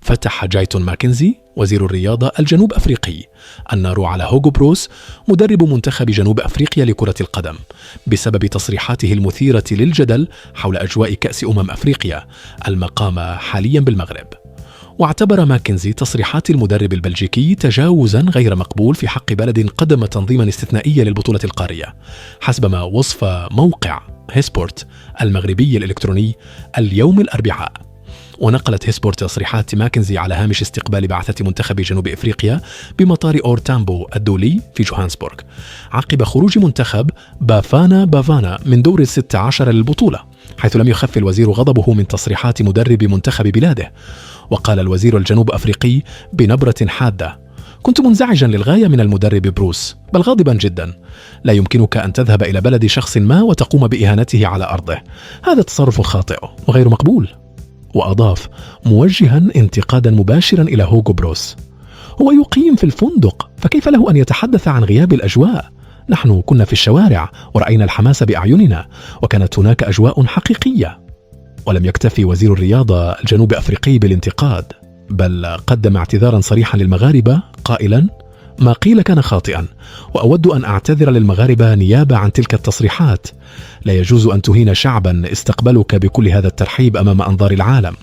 فتح جايتون ماكنزي وزير الرياضة الجنوب أفريقي النار على هوغو بروس مدرب منتخب جنوب أفريقيا لكرة القدم بسبب تصريحاته المثيرة للجدل حول أجواء كأس أفريقيا المقامة حاليا بالمغرب. واعتبر ماكنزي تصريحات المدرب البلجيكي تجاوزا غير مقبول في حق بلد قدم تنظيما استثنائيا للبطولة القارية، حسب ما وصف موقع هيسبورت المغربي الإلكتروني اليوم الأربعاء. ونقلت هيسبورت تصريحات ماكنزي على هامش استقبال بعثة منتخب جنوب أفريقيا بمطار أورتامبو الدولي في جوهانسبورغ عقب خروج منتخب بافانا من دور 16 للبطولة، حيث لم يخف الوزير غضبه من تصريحات مدرب منتخب بلاده. وقال الوزير الجنوب أفريقي بنبرة حادة: كنت منزعجا للغاية من المدرب بروس، بل غاضبا جدا. لا يمكنك أن تذهب إلى بلد شخص ما وتقوم بإهانته على أرضه، هذا تصرف خاطئ وغير مقبول. وأضاف موجها انتقادا مباشرا إلى هوغو بروس: هو يقيم في الفندق، فكيف له أن يتحدث عن غياب الأجواء؟ نحن كنا في الشوارع ورأينا الحماس بأعيننا، وكانت هناك أجواء حقيقية. ولم يكتفي وزير الرياضة الجنوب أفريقي بالانتقاد، بل قدم اعتذارا صريحا للمغاربة قائلا: ما قيل كان خاطئا، وأود أن أعتذر للمغاربة نيابة عن تلك التصريحات. لا يجوز أن تهين شعبا استقبلك بكل هذا الترحيب أمام أنظار العالم.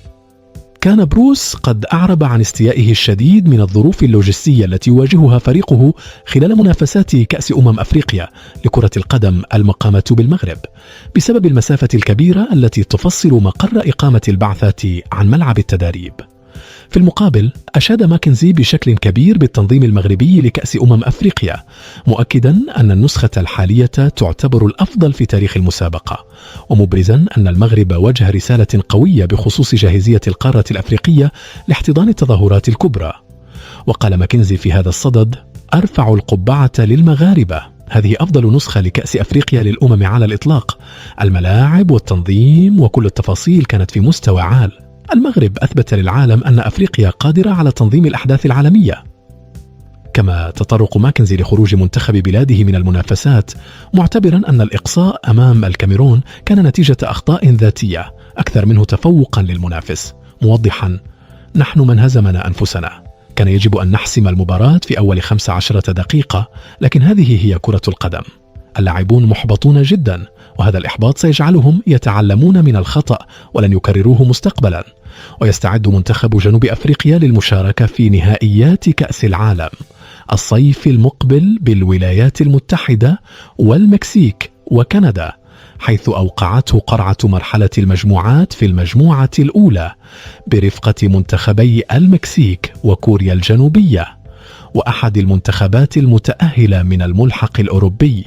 كان بروس قد أعرب عن استيائه الشديد من الظروف اللوجستية التي يواجهها فريقه خلال منافسات كأس أفريقيا لكرة القدم المقامة بالمغرب، بسبب المسافة الكبيرة التي تفصل مقر إقامة البعثة عن ملعب التدريب. في المقابل أشاد ماكنزي بشكل كبير بالتنظيم المغربي لكأس أفريقيا، مؤكدا أن النسخة الحالية تعتبر الأفضل في تاريخ المسابقة، ومبرزا أن المغرب وجه رسالة قوية بخصوص جاهزية القارة الأفريقية لاحتضان التظاهرات الكبرى. وقال ماكنزي في هذا الصدد: أرفع القبعة للمغاربة، هذه أفضل نسخة لكأس أفريقيا للأمم على الإطلاق. الملاعب والتنظيم وكل التفاصيل كانت في مستوى عال. المغرب أثبت للعالم أن أفريقيا قادرة على تنظيم الأحداث العالمية. كما تطرق ماكنزي لخروج منتخب بلاده من المنافسات، معتبرا أن الإقصاء أمام الكاميرون كان نتيجة أخطاء ذاتية أكثر منه تفوقا للمنافس، موضحا: نحن من هزمنا أنفسنا، كان يجب أن نحسم المباراة في أول 15 دقيقة، لكن هذه هي كرة القدم. اللاعبون محبطون جدا، وهذا الإحباط سيجعلهم يتعلمون من الخطأ ولن يكرروه مستقبلا. ويستعد منتخب جنوب أفريقيا للمشاركة في نهائيات كأس العالم الصيف المقبل بالولايات المتحدة والمكسيك وكندا، حيث أوقعته قرعة مرحلة المجموعات في المجموعة الأولى برفقة منتخبي المكسيك وكوريا الجنوبية، وأحد المنتخبات المتأهلة من الملحق الأوروبي